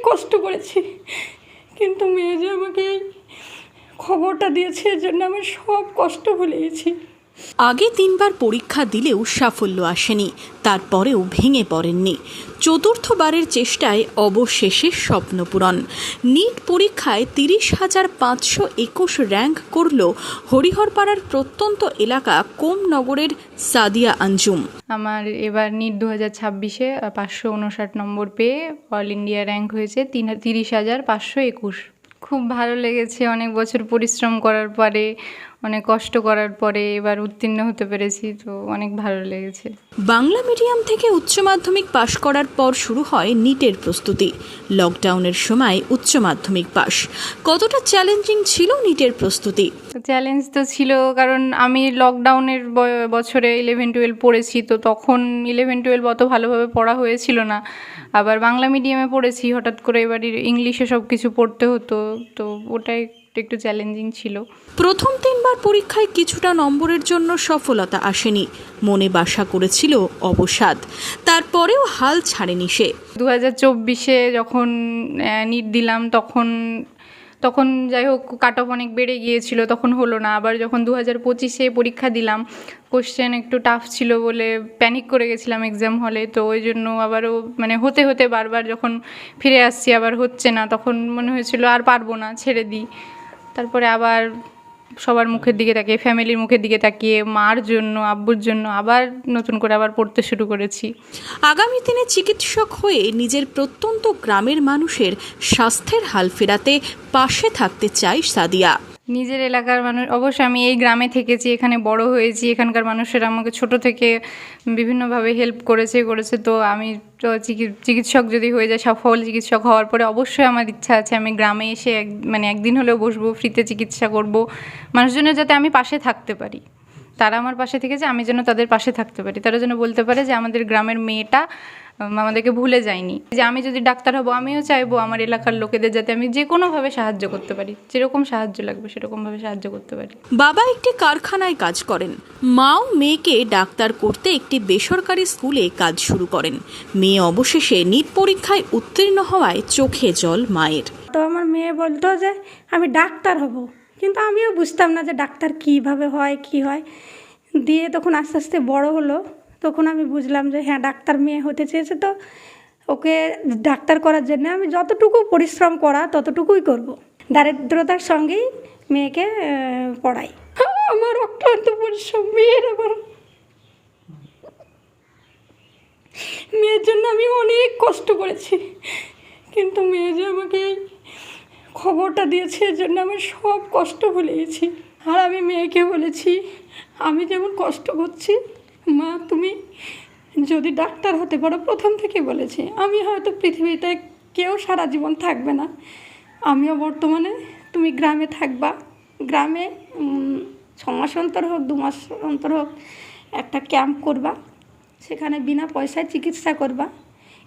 কষ্ট করেছি, কিন্তু মেয়ে যে আমাকে এই খবরটা দিয়েছে এর জন্য আমি সব কষ্ট ভুলে গেছি। আগে 3 বার পরীক্ষা দিলেও সাফল্য আসেনি, তারপরেও ভেঙে পড়েননি। চতুর্থবারের চেষ্টায় অবশেষে স্বপ্নপূরণ। নিট পরীক্ষায় 30,521 র্যাঙ্ক করল হরিহরপাড়ার প্রত্যন্ত এলাকা কোমনগরের সাদিয়া আঞ্জুম। আমার এবার নিট 2026-এ 559 নম্বর পেয়ে অল ইন্ডিয়া র্যাঙ্ক হয়েছে 30,521। খুব ভালো লেগেছে, অনেক বছর পরিশ্রম করার পরে, অনেক কষ্ট করার পরে এবার উত্তীর্ণ হতে পেরেছি, তো অনেক ভালো লেগেছে। বাংলা মিডিয়াম থেকে উচ্চ মাধ্যমিক পাশ করার পর শুরু হয় নিটের প্রস্তুতি। লকডাউনের সময় উচ্চ মাধ্যমিক পাশ। কতটা চ্যালেঞ্জিং ছিল নিটের প্রস্তুতি? চ্যালেঞ্জ তো ছিল, কারণ আমি লকডাউনের বছরে 11-12 পড়েছি, তো তখন 11-12 অত ভালোভাবে পড়া হয়েছিল না। আবার বাংলা মিডিয়ামে পড়েছি, হঠাৎ করে এবার ইংলিশে সব কিছু পড়তে হতো, তো ওটাই একটু চ্যালেঞ্জিং ছিল। প্রথম 3 বার পরীক্ষায় কিছুটা নম্বরের জন্য সফলতা আসেনি, মনে বাসা করেছিল অবসাদ। তারপরেও হাল ছাড়েনি সে। 2024-এ যখন নিট দিলাম তখন যাই হোক কাট অফ অনেক বেড়ে গিয়েছিল, তখন হলো না। আবার যখন 2025-এ পরীক্ষা দিলাম, কোশ্চেন একটু টাফ ছিল বলে প্যানিক করে গেছিলাম এক্সাম হলে, তো ওই জন্য আবারও হতে হতে বারবার যখন ফিরে আসছি আবার হচ্ছে না, তখন মনে হয়েছিল আর পারবো না, ছেড়ে দিই। তারপরে আবার সবার মুখের দিকে তাকিয়ে, ফ্যামিলির মুখের দিকে তাকিয়ে, মার জন্য, আব্বুর জন্য আবার নতুন করে আবার পড়তে শুরু করেছি। আগামী দিনে চিকিৎসক হয়ে নিজের প্রত্যন্ত গ্রামের মানুষের স্বাস্থ্যের হাল ফেরাতে পাশে থাকতে চায় সাদিয়া। নিজের এলাকার মানুষ, অবশ্যই আমি এই গ্রামে থেকেছি, এখানে বড় হয়েছি, এখানকার মানুষেরা আমাকে ছোট থেকে বিভিন্নভাবে হেল্প করেছে, তো আমি তো চিকিৎসক যদি হয়ে যায়, সফল চিকিৎসক হওয়ার পরে অবশ্যই আমার ইচ্ছা আছে আমি গ্রামে এসে একদিন হলেও বসবো, ফ্রিতে চিকিৎসা করব, মানুষজনের যাতে আমি পাশে থাকতে পারি, তারা আমার পাশে থেকে যে আমি যেন তাদের পাশে থাকতে পারি, তারা যেন বলতে পারে যে আমাদের গ্রামের মেয়েটা আমাদেরকে ভুলে যায়নি। যে আমি যদি ডাক্তার হব, আমিও চাইবো আমার এলাকার লোকেদের যাতে আমি যে কোনোভাবে সাহায্য করতে পারি, যেরকম সাহায্য লাগবে সেরকমভাবে সাহায্য করতে পারি। বাবা একটি কারখানায় কাজ করেন, মাও মেয়েকে ডাক্তার করতে একটি বেসরকারি স্কুলে কাজ শুরু করেন। মেয়ে অবশেষে নিট পরীক্ষায় উত্তীর্ণ হওয়ায় চোখে জল মায়ের। তো আমার মেয়ে বলতো যে আমি ডাক্তার হব, কিন্তু আমিও বুঝতাম না যে ডাক্তার কীভাবে হয়, কী হয়। দিয়ে তখন আস্তে আস্তে বড় হলো, তখন আমি বুঝলাম যে হ্যাঁ, ডাক্তার মেয়ে হতে চেয়েছে, তো ওকে ডাক্তার করার জন্য আমি যতটুকু পরিশ্রম করা ততটুকুই করব। দারিদ্রতার সঙ্গেই মেয়েকে পড়াই। আমার অক্লান্ত পরিশ্রম, মেয়ের জন্য আমি অনেক কষ্ট করেছি, কিন্তু মেয়ে যে আমাকে এই খবরটা দিয়েছে এর জন্য আমি সব কষ্ট ভুলে গেছি। আর আমি মেয়েকে বলেছি, আমি যেমন কষ্ট করছি, মা তুমি যদি ডাক্তার হতে পারো, প্রথম থেকে বলেছি, আমি হয়তো পৃথিবীতে কেউ সারা জীবন থাকবে না, আমিও বর্তমানে তুমি গ্রামে থাকবা, গ্রামে 6 মাস অন্তর হোক, 2 মাস অন্তর হোক একটা ক্যাম্প করবা, সেখানে বিনা পয়সায় চিকিৎসা করবা,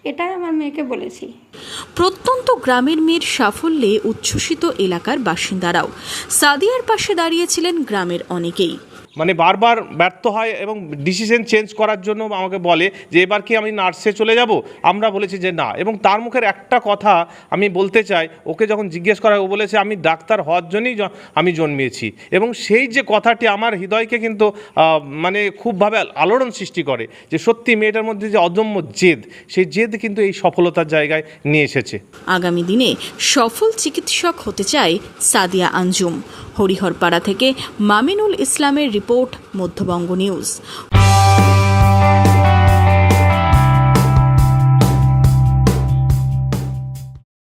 এটাই আমার মেয়েকে বলেছি। প্রত্যন্ত গ্রামের মেয়ের সাফল্যে উচ্ছ্বসিত এলাকার বাসিন্দারাও। সাদিয়ার পাশে দাঁড়িয়েছিলেন গ্রামের অনেকেই। বারবার ব্যর্থ হয় এবং ডিসিশন চেঞ্জ করার জন্য আমাকে বলে যে এবার কি আমি নার্সে চলে যাব, আমরা বলেছি যে না। এবং তার মুখের একটা কথা আমি বলতে চাই, ওকে যখন জিজ্ঞেস করা, ও বলেছে আমি ডাক্তার হওয়ার জন্যই আমি জন্মেছি। এবং সেই যে কথাটি আমার হৃদয়কে কিন্তু খুবভাবে আলোড়ন সৃষ্টি করে, যে সত্যি মেয়েটার মধ্যে যে অদম্য জেদ, সেই জেদ কিন্তু এই সফলতার জায়গায় নিয়ে এসেছে। আগামী দিনে সফল চিকিৎসক হতে চায় সাদিয়া আঞ্জুম। হরিহরপাড়া থেকে মামিনুল ইসলামের রিপোর্ট, মধ্যবঙ্গ নিউজ।